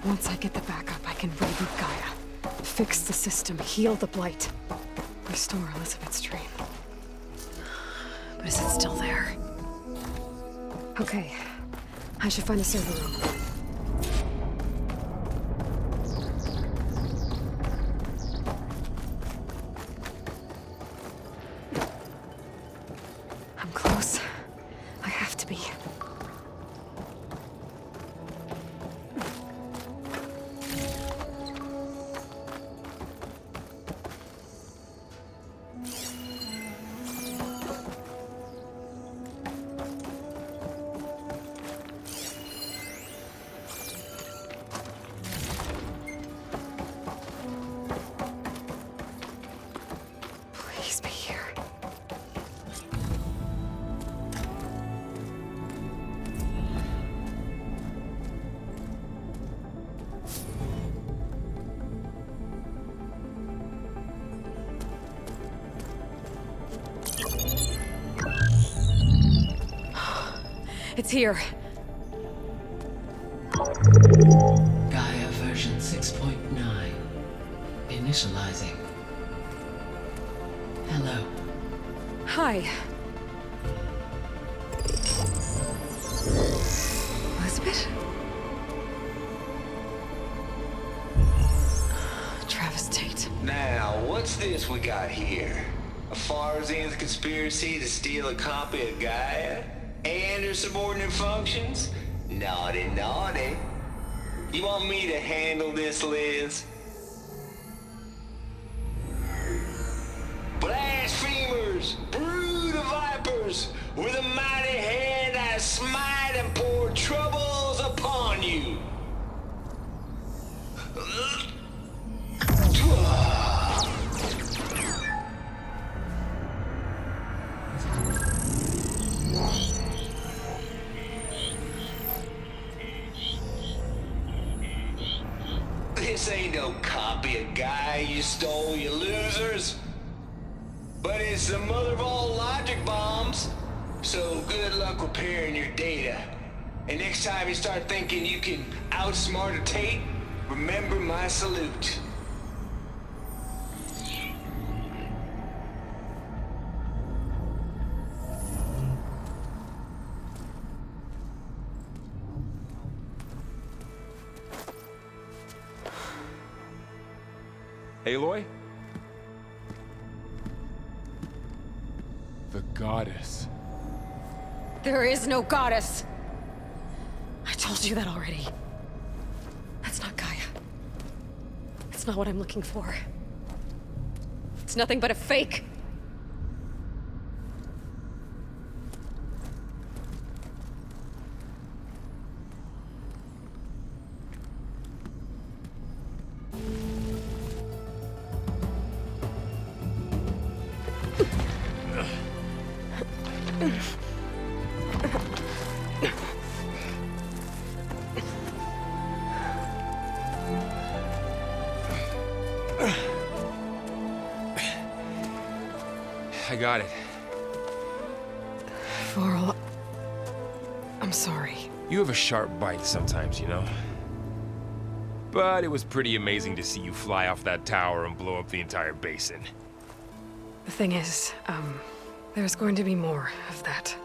Once I get the backup, I can reboot Gaia. Fix the system, heal the Blight. Restore Elizabeth's dream. But is it still there? Okay. I should find the server room. I'm close. I have to be. Please be here. It's here. Gaia version 6.9. Initializing. Hello. Hi. Elizabeth? Travis Tate. Now, what's this we got here? A Farzian's conspiracy to steal a copy of Gaia? And her subordinate functions? Naughty, naughty. You want me to handle this, Liz? Blasphemers! Brood of vipers! With a mighty hand I smite and pour troubles upon you! This ain't no copy of Gaia you stole, you losers. But it's the mother of all logic bombs. So good luck repairing your data. And next time you start thinking you can outsmart a Tate, remember my salute. Aloy? The goddess. There is no goddess! I told you that already. That's not Gaia. It's not what I'm looking for. It's nothing but a fake. I got it. Varl, I'm sorry. You have a sharp bite sometimes, you know? But it was pretty amazing to see you fly off that tower and blow up the entire basin. The thing is, there's going to be more of that.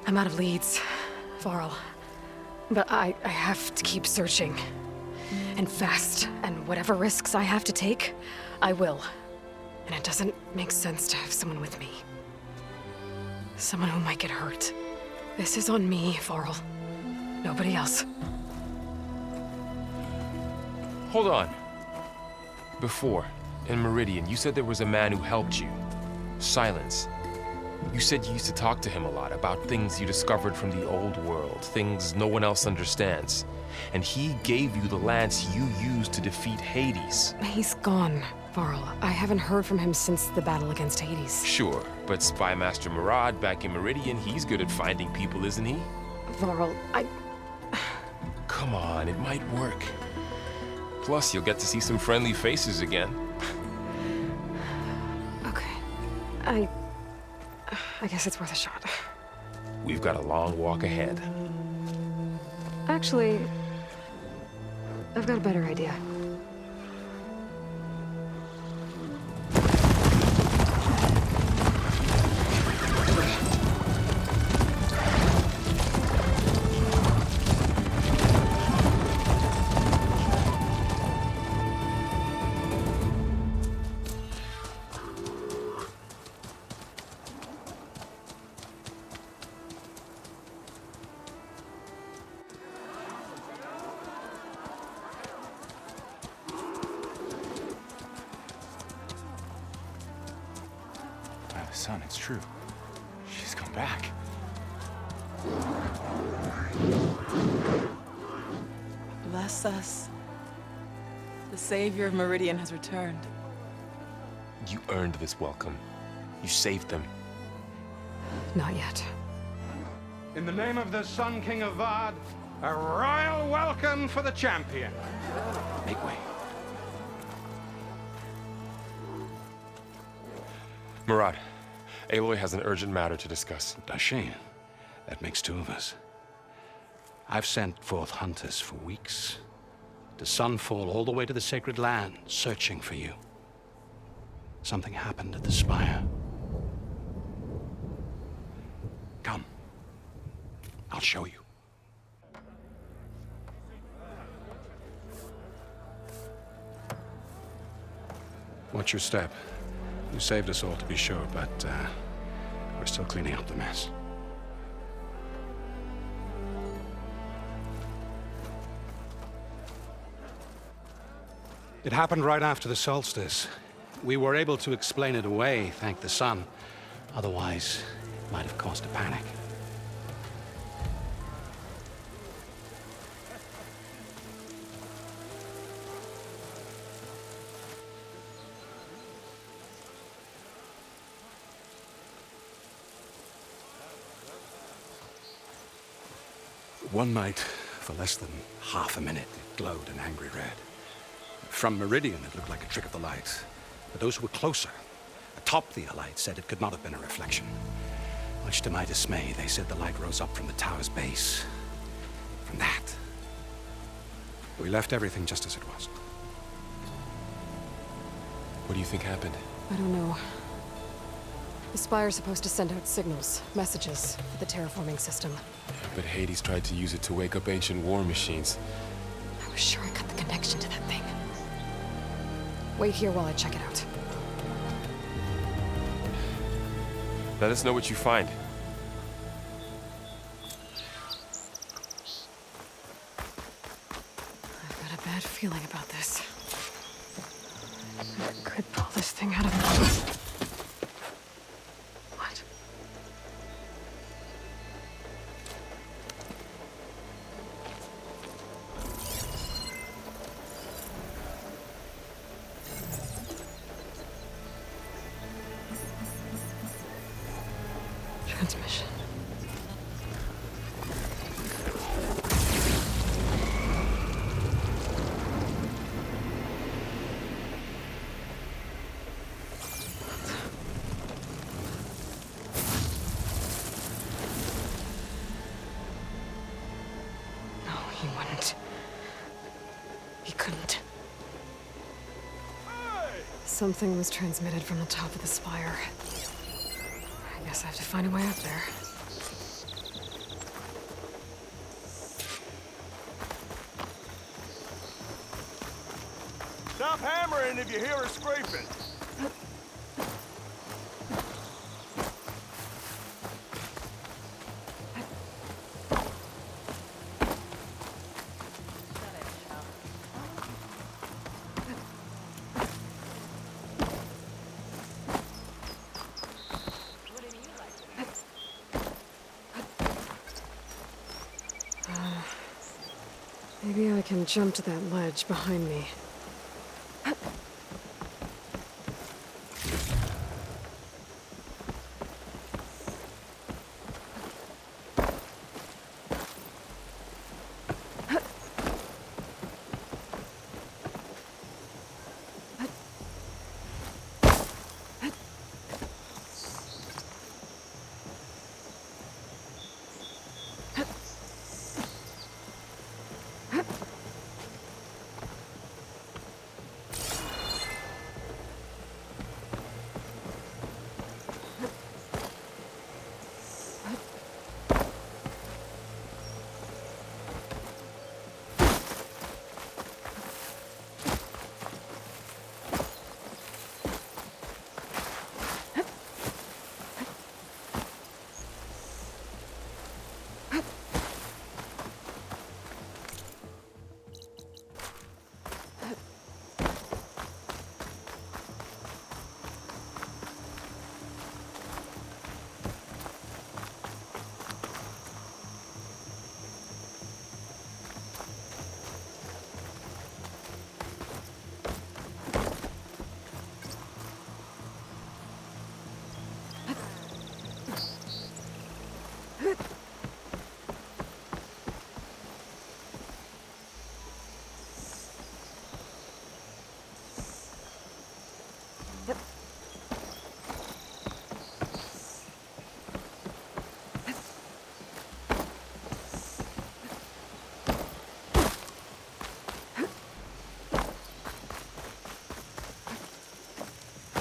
I'm out of leads, Varl. But I have to keep searching. And fast, and whatever risks I have to take, I will. And it doesn't make sense to have someone with me. Someone who might get hurt. This is on me, Varl. Nobody else. Hold on. Before, in Meridian, you said there was a man who helped you. Silence. You said you used to talk to him a lot about things you discovered from the old world, things no one else understands. And he gave you the lance you used to defeat Hades. He's gone, Varl. I haven't heard from him since the battle against Hades. Sure, but Spymaster Murad back in Meridian, he's good at finding people, isn't he? Varl, Come on, it might work. Plus, you'll get to see some friendly faces again. Okay. I guess it's worth a shot. We've got a long walk ahead. Actually, I've got a better idea. Son, it's true. She's come back. Bless us. The savior of Meridian has returned. You earned this welcome. You saved them. Not yet. In the name of the Sun King of Vard, a royal welcome for the champion. Make way. Murad, Aloy has an urgent matter to discuss. Dashane, that makes two of us. I've sent forth hunters for weeks, to Sunfall all the way to the Sacred Land, searching for you. Something happened at the Spire. Come. I'll show you. Watch your step. You saved us all, to be sure, but we're still cleaning up the mess. It happened right after the solstice. We were able to explain it away, thank the sun. Otherwise, it might have caused a panic. One night, for less than half a minute, it glowed an angry red. From Meridian, it looked like a trick of the light. But those who were closer, atop the light, said it could not have been a reflection. Much to my dismay, they said the light rose up from the tower's base. From that. We left everything just as it was. What do you think happened? I don't know. The Spire's supposed to send out signals, messages, for the terraforming system. But Hades tried to use it to wake up ancient war machines. I was sure I cut the connection to that thing. Wait here while I check it out. Let us know what you find. I've got a bad feeling about this. I could pull this thing out of my... What? Transmission. No, he wouldn't. He couldn't. Something was transmitted from the top of the spire. I guess I have to find a way up there. Stop hammering if you hear her scraping. Maybe I can jump to that ledge behind me.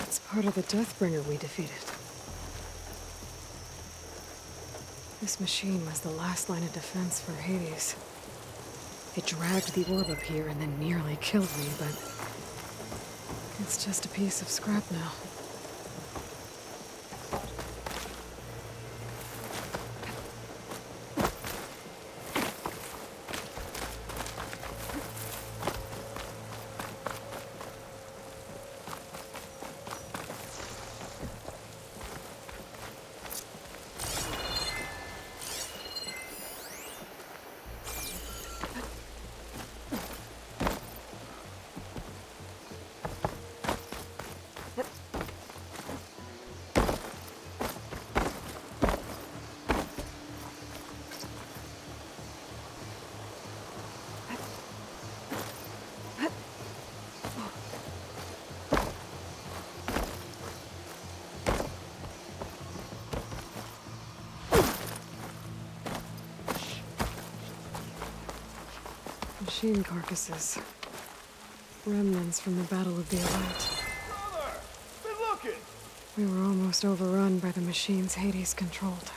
It's part of the Deathbringer we defeated. This machine was the last line of defense for Hades. It dragged the orb up here and then nearly killed me, but it's just a piece of scrap now. Machine carcasses. Remnants from the Battle of the Elite. Brother! Been looking! We were almost overrun by the machines Hades controlled.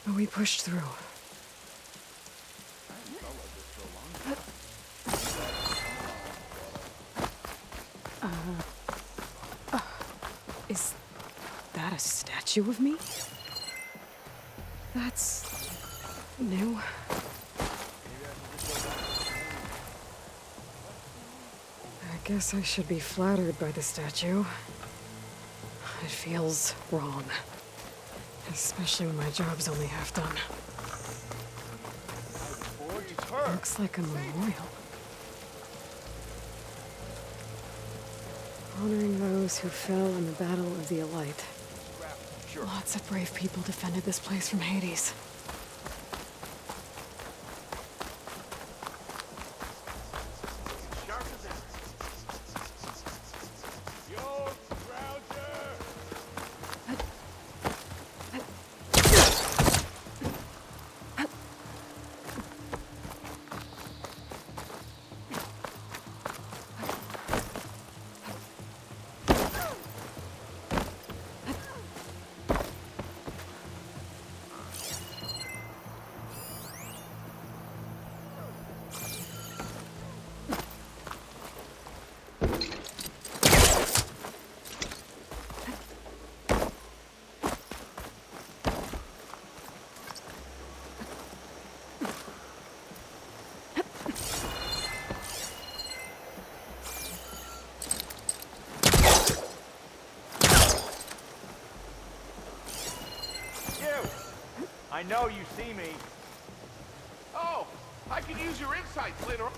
But we pushed through. Is that a statue of me? That's new. I guess I should be flattered by the statue. It feels wrong. Especially when my job's only half done. Looks like a memorial. Honoring those who fell in the Battle of the Elite. Lots of brave people defended this place from Hades. I know you see me. Oh, I can use your insights later on.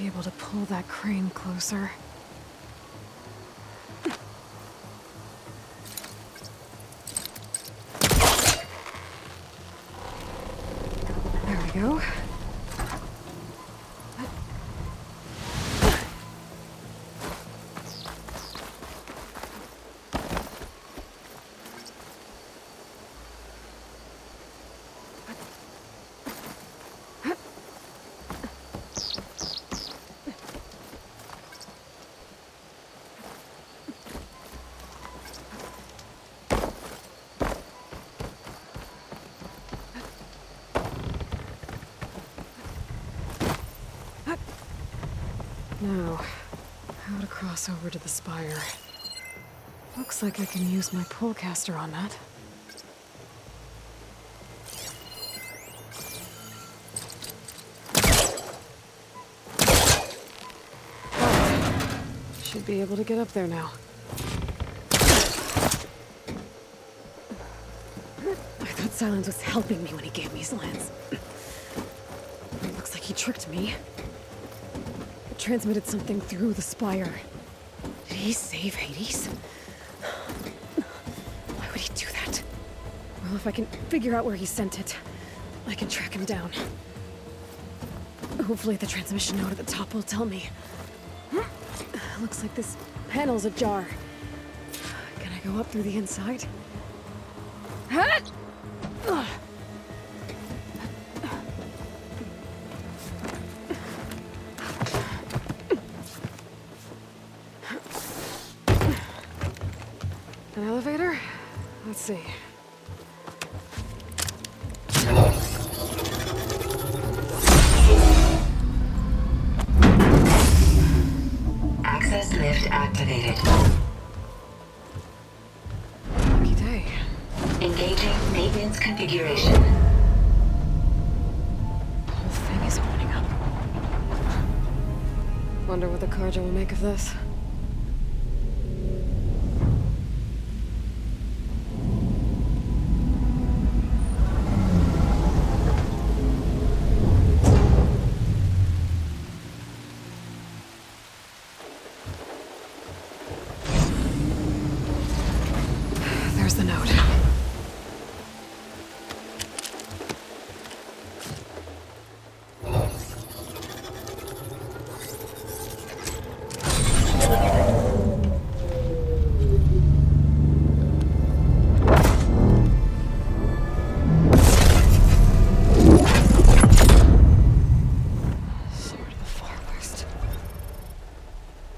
able to pull that crane closer. There we go. Now, how to cross over to the spire. Looks like I can use my pullcaster on that. Should be able to get up there now. I thought Silence was helping me when he gave me his lance. Looks like he tricked me. Transmitted something through the spire. Did he save Hades? Why would he do that? Well, if I can figure out where he sent it, I can track him down. Hopefully the transmission node at the top will tell me. Looks like this panel's ajar. Can I go up through the inside? Huh? An elevator? Let's see. Access lift activated. Lucky day. Engaging maintenance configuration. The whole thing is opening up. Wonder what the Carja will make of this. There's the note. Sword of the Far West.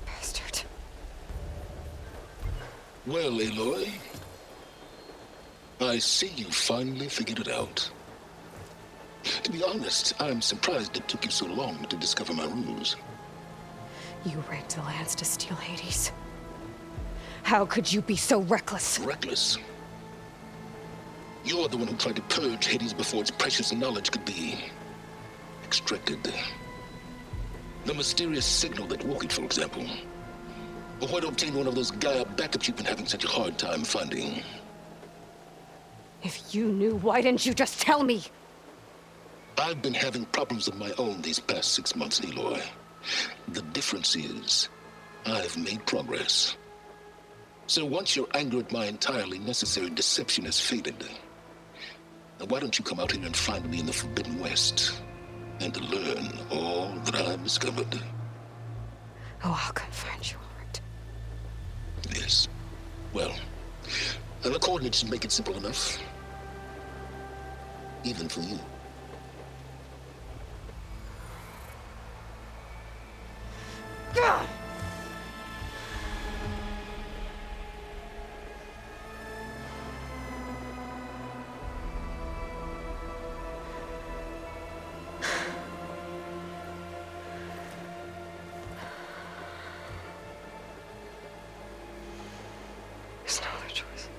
Bastard. Well, Aloy, I see you finally figured it out. To be honest, I'm surprised it took you so long to discover my ruse. You rigged the lance to steal Hades. How could you be so reckless? Reckless? You're the one who tried to purge Hades before its precious knowledge could be extracted. The mysterious signal that woke it, for example. Or where to obtain one of those Gaia backups you've been having such a hard time finding. If you knew, why didn't you just tell me? I've been having problems of my own these past 6 months, Aloy. The difference is, I've made progress. So once your anger at my entirely necessary deception has faded, then why don't you come out here and find me in the Forbidden West, and learn all that I've discovered? Oh, I'll come find you, all right. Yes. Well, and the coordinates should make it simple enough. Even for you. Gah! There's no other choice.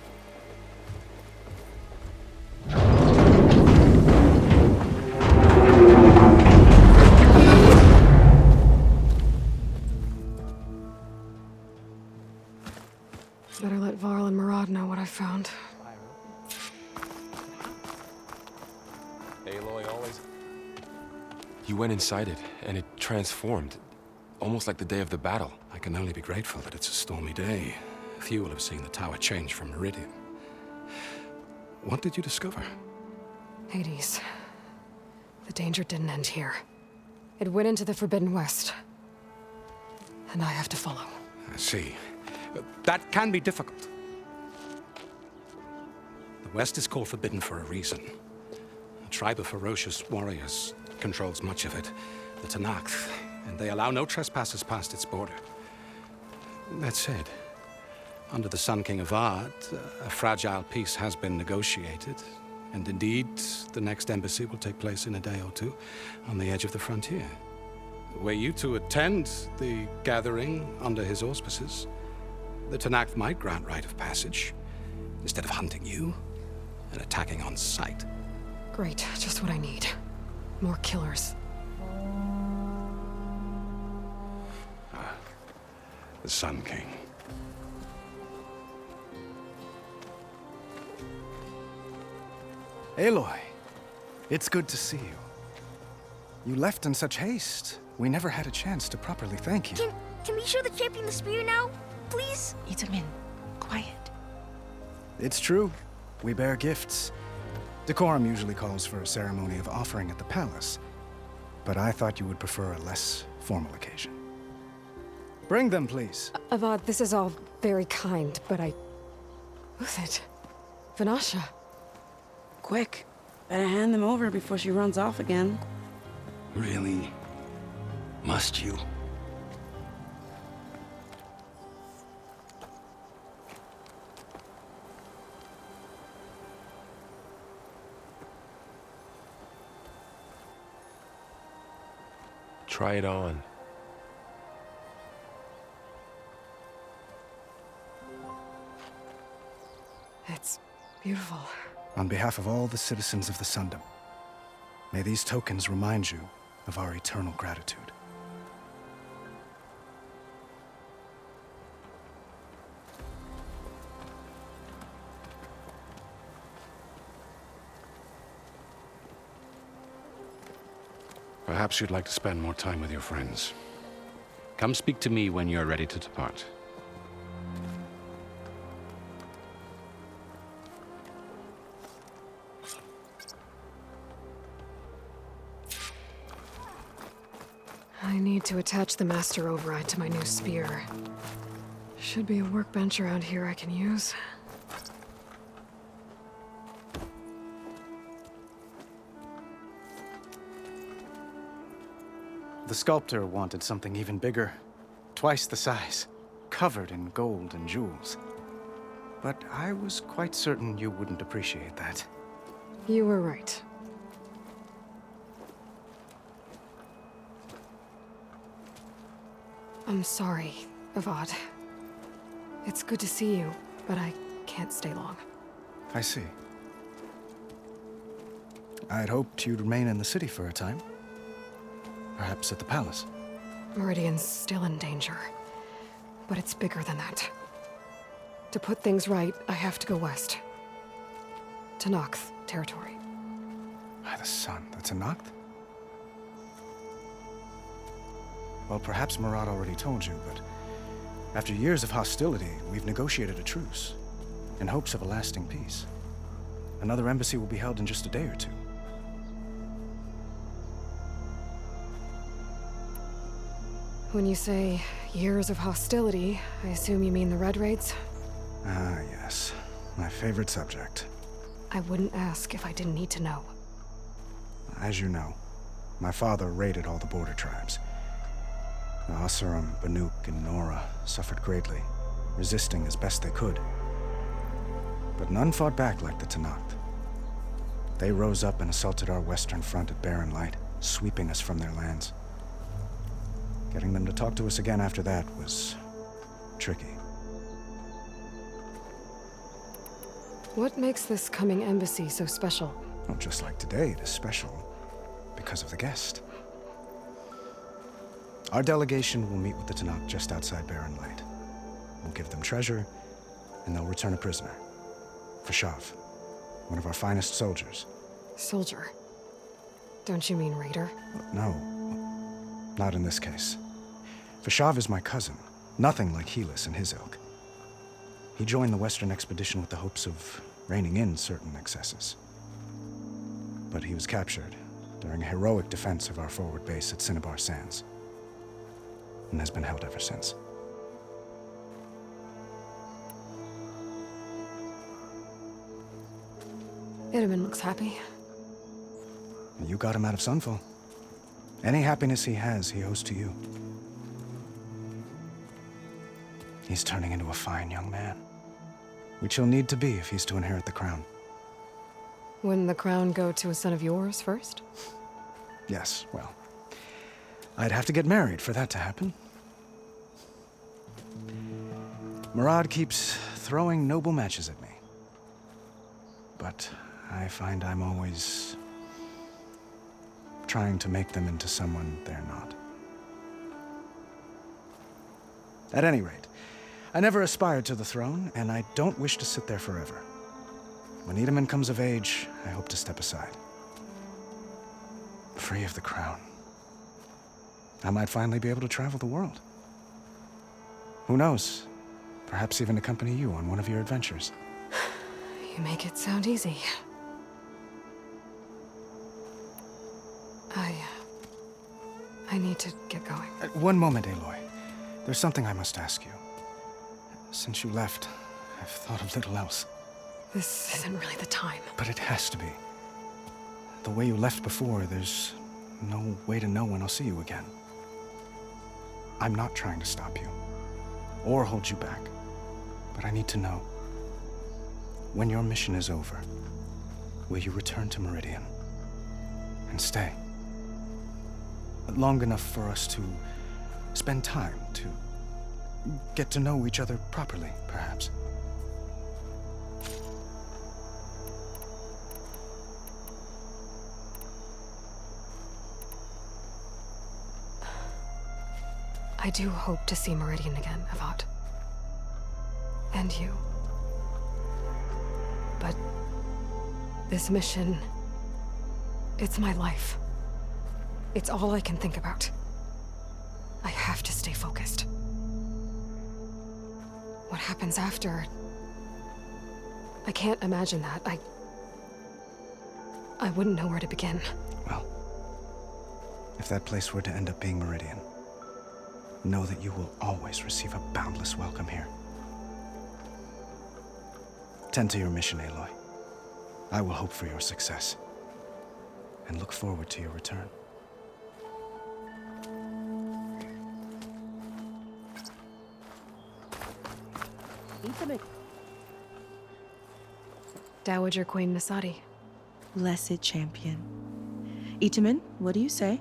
Better let Varl and Murad know what I found. Aloy always. You went inside it, and it transformed. almost like the day of the battle. I can only be grateful that it's a stormy day. Few will have seen the tower change from Meridian. What did you discover? Hades. The danger didn't end here. It went into the Forbidden West. And I have to follow. I see. That can be difficult. The West is called Forbidden for a reason. A tribe of ferocious warriors controls much of it, the Tenakth, and they allow no trespassers past its border. That said, under the Sun King Avad, a fragile peace has been negotiated, and indeed, the next embassy will take place in a day or two on the edge of the frontier. Were you to attend the gathering under his auspices, the Tenakth might grant right of passage, instead of hunting you and attacking on sight. Great, just what I need. More killers. The Sun King. Aloy, it's good to see you. You left in such haste. We never had a chance to properly thank you. Can we show the champion the spear now? Please? Itamin, quiet. It's true. We bear gifts. Decorum usually calls for a ceremony of offering at the palace, but I thought you would prefer a less formal occasion. Bring them, please. Avad, this is all very kind, but Who's it? Vanasha. Quick. Better hand them over before she runs off again. Really? Must you? Try it on. It's beautiful. On behalf of all the citizens of the Sundom, may these tokens remind you of our eternal gratitude. Perhaps you'd like to spend more time with your friends. Come speak to me when you're ready to depart. I need to attach the Master Override to my new spear. Should be a workbench around here I can use. The sculptor wanted something even bigger, twice the size, covered in gold and jewels. But I was quite certain you wouldn't appreciate that. You were right. I'm sorry, Avad. It's good to see you, but I can't stay long. I see. I'd hoped you'd remain in the city for a time. Perhaps at the palace. Meridian's still in danger, but it's bigger than that. To put things right, I have to go west. To Tenakth territory. By the sun, the Tenakth? Well, perhaps Murad already told you, but after years of hostility, we've negotiated a truce, in hopes of a lasting peace. Another embassy will be held in just a day or two. When you say years of hostility, I assume you mean the Red Raids? Ah, yes. My favorite subject. I wouldn't ask if I didn't need to know. As you know, my father raided all the border tribes. The Asuram, Banuk, and Nora suffered greatly, resisting as best they could. But none fought back like the Tenakth. They rose up and assaulted our western front at Barren Light, sweeping us from their lands. Getting them to talk to us again after that was tricky. What makes this coming embassy so special? Well, just like today, it is special because of the guest. Our delegation will meet with the Tenakth just outside Barren Light. We'll give them treasure, and they'll return a prisoner. Fashav, one of our finest soldiers. Soldier? Don't you mean raider? No, not in this case. Fashav is my cousin, nothing like Helis and his ilk. He joined the Western expedition with the hopes of reining in certain excesses. But he was captured during a heroic defense of our forward base at Cinnabar Sands, and has been held ever since. Itamen looks happy. You got him out of Sunfall. Any happiness he has, he owes to you. He's turning into a fine young man, which he'll need to be if he's to inherit the crown. Wouldn't the crown go to a son of yours first? Yes, well, I'd have to get married for that to happen. Murad keeps throwing noble matches at me. But I find I'm always trying to make them into someone they're not. At any rate, I never aspired to the throne, and I don't wish to sit there forever. When Itamen comes of age, I hope to step aside. Free of the crown. I might finally be able to travel the world. Who knows? Perhaps even accompany you on one of your adventures. You make it sound easy. I need to get going. One moment, Aloy. There's something I must ask you. Since you left, I've thought of little else. This isn't really the time. But it has to be. The way you left before, there's no way to know when I'll see you again. I'm not trying to stop you, or hold you back. But I need to know, when your mission is over, will you return to Meridian and stay? Long enough for us to spend time, to get to know each other properly, perhaps. I do hope to see Meridian again, Avad. And you. But this mission, it's my life. It's all I can think about. I have to stay focused. What happens after? I can't imagine that. I wouldn't know where to begin. Well, if that place were to end up being Meridian, know that you will always receive a boundless welcome here. Tend to your mission, Aloy. I will hope for your success, and look forward to your return. Dowager Queen Nasadi. Blessed champion. Itamen, what do you say?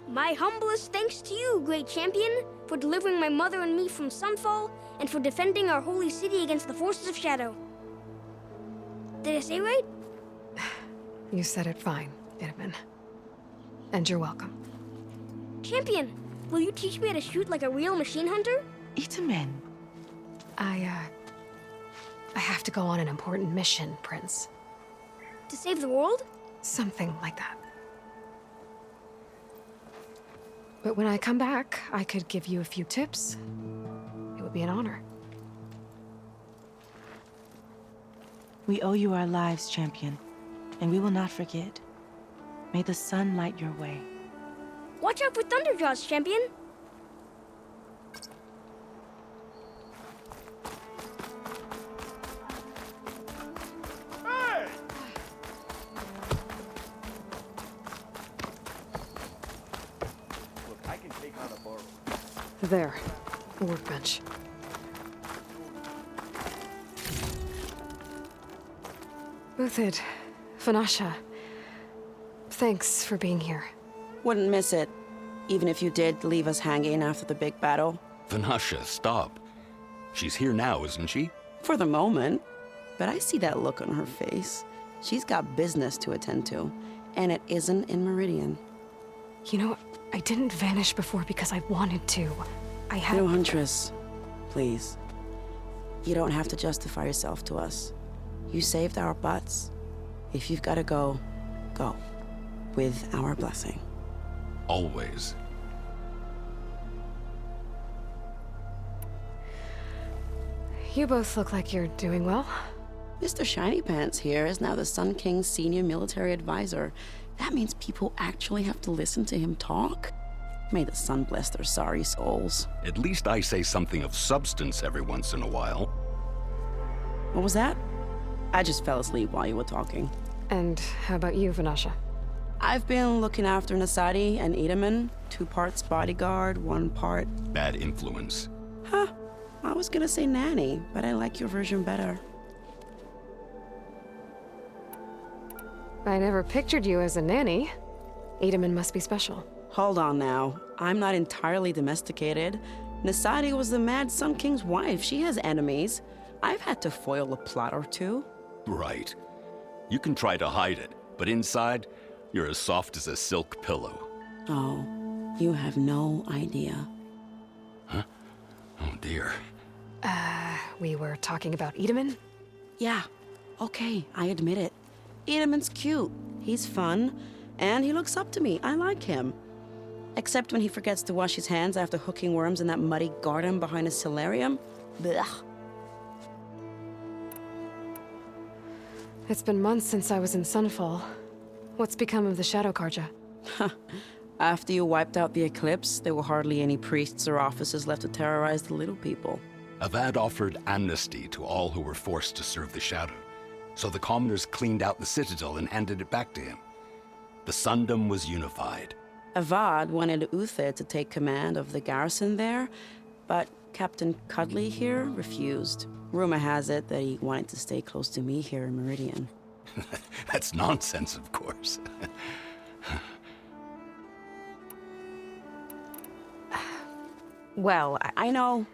My humblest thanks to you, great champion, for delivering my mother and me from Sunfall, and for defending our holy city against the forces of Shadow. Did I say right? You said it fine, Itamen. And you're welcome. Champion, will you teach me how to shoot like a real machine hunter? Itamen. I have to go on an important mission, Prince. To save the world? Something like that. But when I come back, I could give you a few tips. It would be an honor. We owe you our lives, champion, and we will not forget. May the sun light your way. Watch out for Thunderjaws, champion! Hey! Look, I can take on a burrow. There, a workbench. Uthid, Vanasha, thanks for being here. Wouldn't miss it, even if you did leave us hanging after the big battle. Vanasha, stop. She's here now, isn't she? For the moment. But I see that look on her face. She's got business to attend to, and it isn't in Meridian. You know, I didn't vanish before because I wanted to. I had... No, Huntress. Please. You don't have to justify yourself to us. You saved our butts. If you've got to go, go. With our blessing. Always. You both look like you're doing well. Mr. Shiny Pants here is now the Sun King's senior military advisor. That means people actually have to listen to him talk? May the sun bless their sorry souls. At least I say something of substance every once in a while. What was that? I just fell asleep while you were talking. And how about you, Vanasha? I've been looking after Nasadi and Edaman. 2 parts bodyguard, 1 part... Bad influence. Huh. I was gonna say nanny, but I like your version better. I never pictured you as a nanny. Edaman must be special. Hold on now. I'm not entirely domesticated. Nasadi was the Mad Sun King's wife. She has enemies. I've had to foil a plot or 2. Right. You can try to hide it, but inside, you're as soft as a silk pillow. Oh, you have no idea. Huh? Oh dear. We were talking about Edaman? Yeah. Okay, I admit it. Edaman's cute. He's fun. And he looks up to me. I like him. Except when he forgets to wash his hands after hooking worms in that muddy garden behind his solarium. Blech. It's been months since I was in Sunfall. What's become of the Shadow Karja? After you wiped out the eclipse, there were hardly any priests or officers left to terrorize the little people. Avad offered amnesty to all who were forced to serve the Shadow. So the commoners cleaned out the citadel and handed it back to him. The Sundom was unified. Avad wanted Uther to take command of the garrison there, but Captain Cudley here refused. Rumor has it that he wanted to stay close to me here in Meridian. That's nonsense, of course. Well, I know.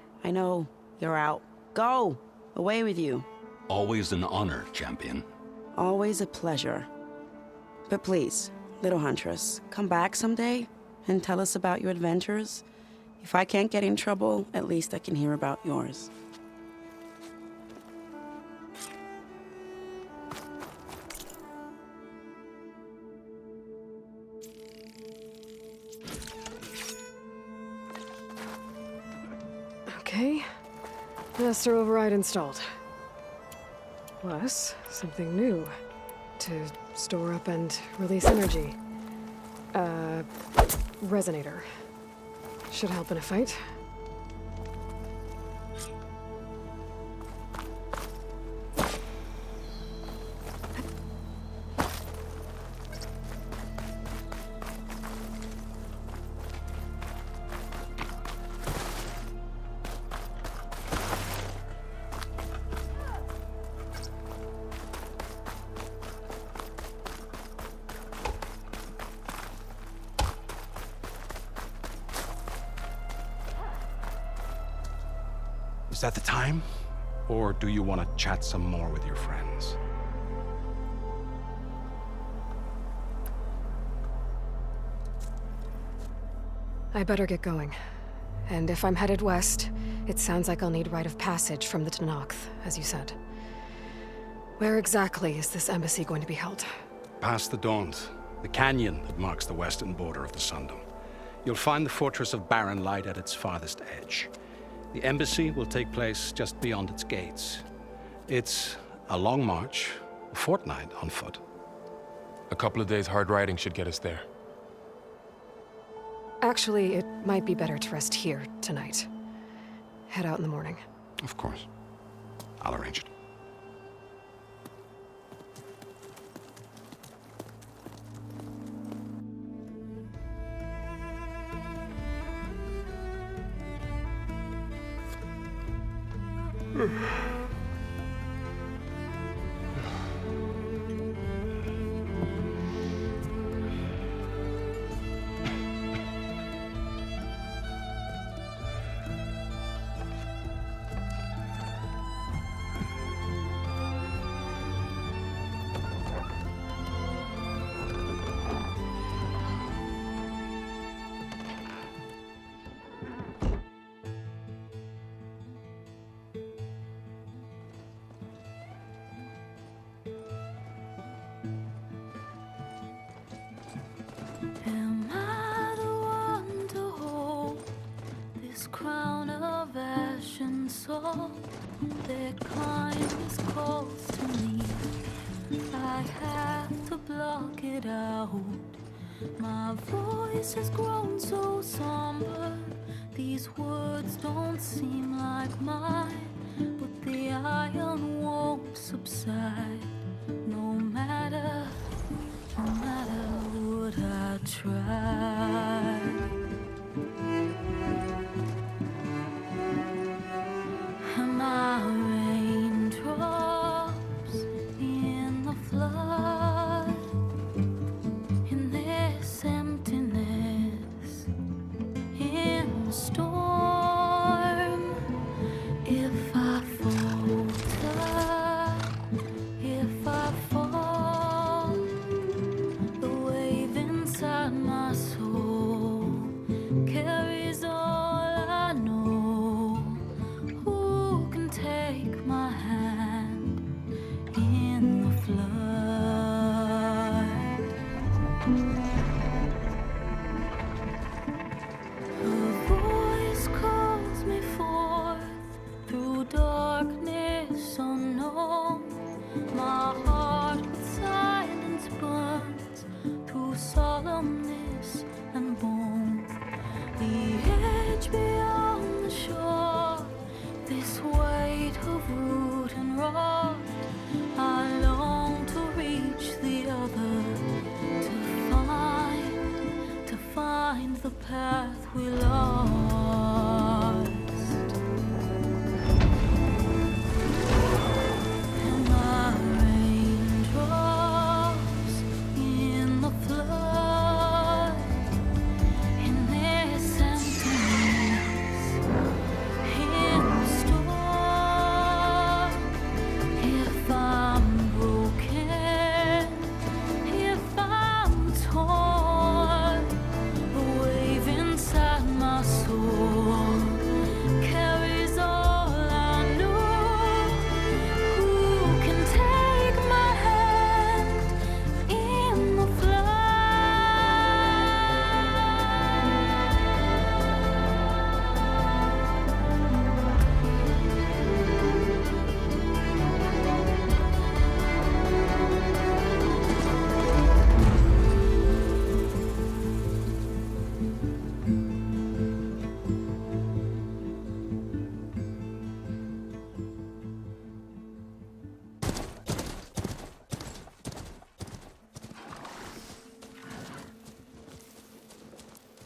You're out. Go! Away with you. Always an honor, champion. Always a pleasure. But please, little huntress, come back someday and tell us about your adventures. If I can't get in trouble, at least I can hear about yours. Okay. Master override installed. Plus, something new. To store up and release energy. Resonator. Should help in a fight. Is that the time? Or do you want to chat some more with your friends? I better get going. And if I'm headed west, it sounds like I'll need rite of passage from the Tenakth, as you said. Where exactly is this embassy going to be held? Past the Daunt, the canyon that marks the western border of the Sundom. You'll find the fortress of Barren Light at its farthest edge. The embassy will take place just beyond its gates. It's a long march, a fortnight on foot. A couple of days hard riding should get us there. Actually, it might be better to rest here tonight. Head out in the morning. Of course. I'll arrange it. Am I the saw their kindness calls to me. I have to block it out. My voice has grown so somber. These words don't seem like mine, but the iron won't subside. No matter what I try. My raindrops in the flood, in this emptiness, in the storm. If I falter, if I fall, the wave inside my soul carries all I know. Who can take my hand in the flood? Her voice calls me forth through darkness unknown. My heart with silence burns through solemnness and bone. The edge beyond the shore, this weight of root and rod, I long to reach the other, to find the path we lost. And my raindrops in the flood, in this emptiness, in the storm. If I'm broken, if I'm torn, the wave inside my soul carries all I know. Who can take my hand in the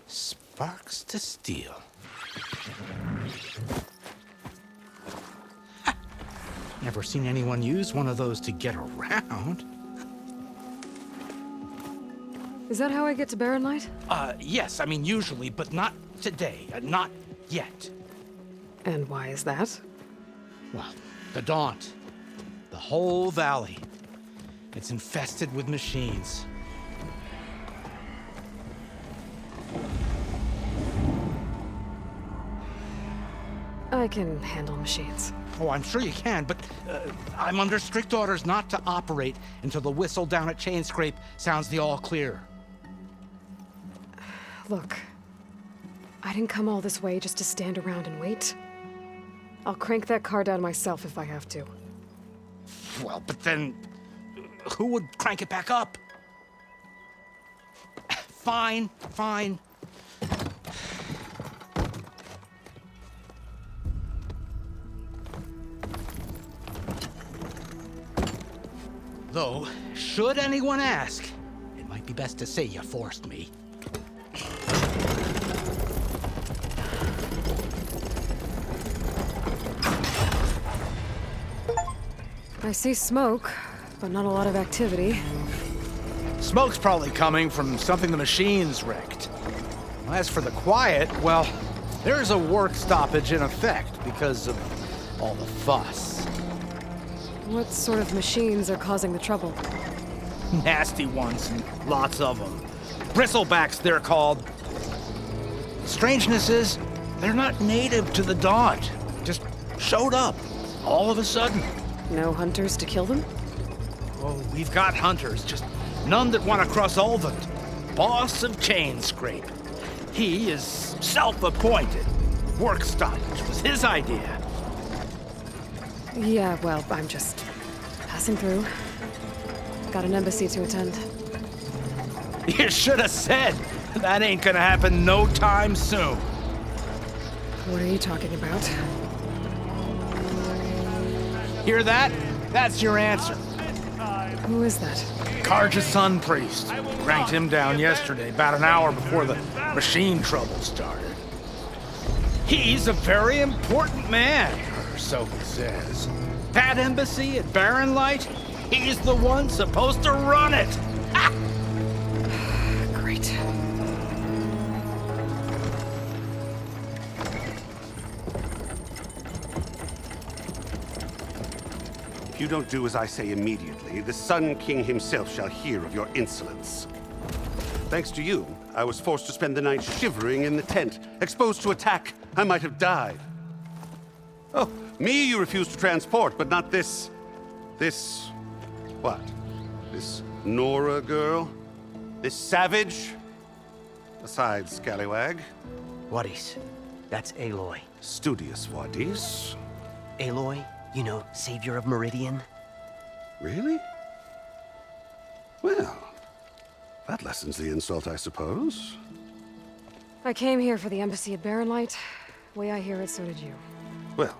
Sparks to steel. Never seen anyone use one of those to get around. Is that how I get to Barren Light? Yes, I mean usually, but not today. Not yet. And why is that? Well, the Daunt. The whole valley. It's infested with machines. I can handle machines. Oh, I'm sure you can, but I'm under strict orders not to operate until the whistle down at Chainscrape sounds the all clear. Look, I didn't come all this way just to stand around and wait. I'll crank that car down myself if I have to. Well, but then who would crank it back up? Fine, fine. Though, should anyone ask, it might be best to say you forced me. I see smoke, but not a lot of activity. Smoke's probably coming from something the machines wrecked. As for the quiet, well, there's a work stoppage in effect because of all the fuss. What sort of machines are causing the trouble? Nasty ones, and lots of them. Bristlebacks, they're called. Strangeness is, they're not native to the Daunt. Just showed up, all of a sudden. No hunters to kill them? Oh, we've got hunters, just none that want to cross Ulvund. Boss of Chainscrape. He is self-appointed. Work stoppage was his idea. Yeah, well, I'm just passing through. Got an embassy to attend. You should have said. That ain't gonna happen no time soon. What are you talking about? Hear that? That's your answer. Who is that? Carja's Sun Priest. Cranked him down yesterday, about an hour before the machine trouble started. He's a very important man, or so he says. That embassy at Barren Light, he's the one supposed to run it. Ha! Great. If you don't do as I say immediately, the Sun King himself shall hear of your insolence. Thanks to you, I was forced to spend the night shivering in the tent. Exposed to attack, I might have died. Oh, me you refuse to transport, but not this... what? This Nora girl? This savage? Besides, scallywag. Wadis. That's Aloy. Studious Wadis. Aloy, you know, savior of Meridian. Really? Well, that lessens the insult, I suppose. I came here for the embassy at Barren Light. Way I hear it, so did you. Well,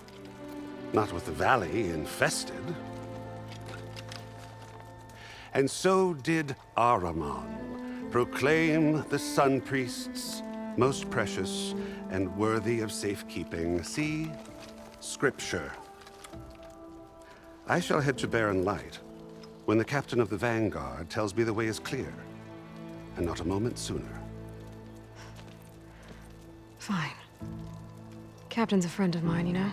not with the valley infested. And so did Ahriman, proclaim the Sun Priests most precious and worthy of safekeeping. See? Scripture. I shall head to Barren Light when the captain of the Vanguard tells me the way is clear, and not a moment sooner. Fine. Captain's a friend of mine, you know?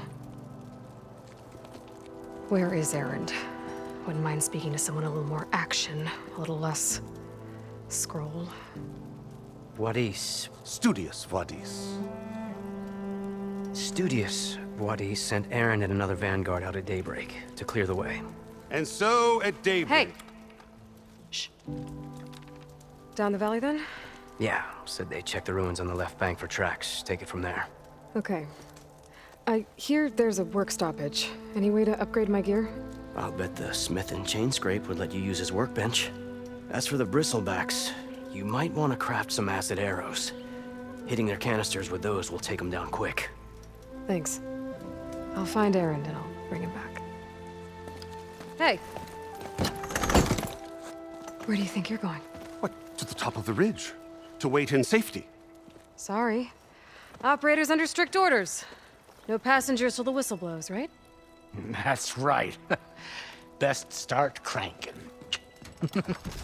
Where is Erend? Wouldn't mind speaking to someone a little more action, a little less scroll. Wadis. Studious Wadis. Studious Wadis sent Aaron and another Vanguard out at daybreak to clear the way. And so at daybreak... Hey! Shh. Down the valley, then? Yeah, said they checked the ruins on the left bank for tracks. Take it from there. Okay. I hear there's a work stoppage. Any way to upgrade my gear? I'll bet the Smith and Chainscrape would let you use his workbench. As for the Bristlebacks, you might want to craft some acid arrows. Hitting their canisters with those will take them down quick. Thanks. I'll find Erend and I'll bring him back. Hey! Where do you think you're going? What, to the top of the ridge? To wait in safety? Sorry. Operator's under strict orders. No passengers till the whistle blows, right? That's right. Best start cranking.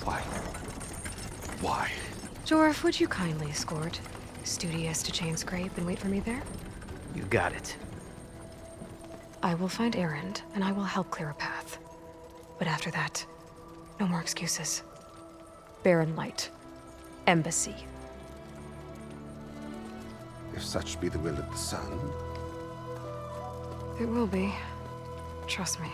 Why? Why? Jorf, would you kindly escort Studious to Chainscrape and wait for me there? You got it. I will find Erend, and I will help clear a path. But after that, no more excuses. Barren Light. Embassy. If such be the will of the sun. It will be. Trust me.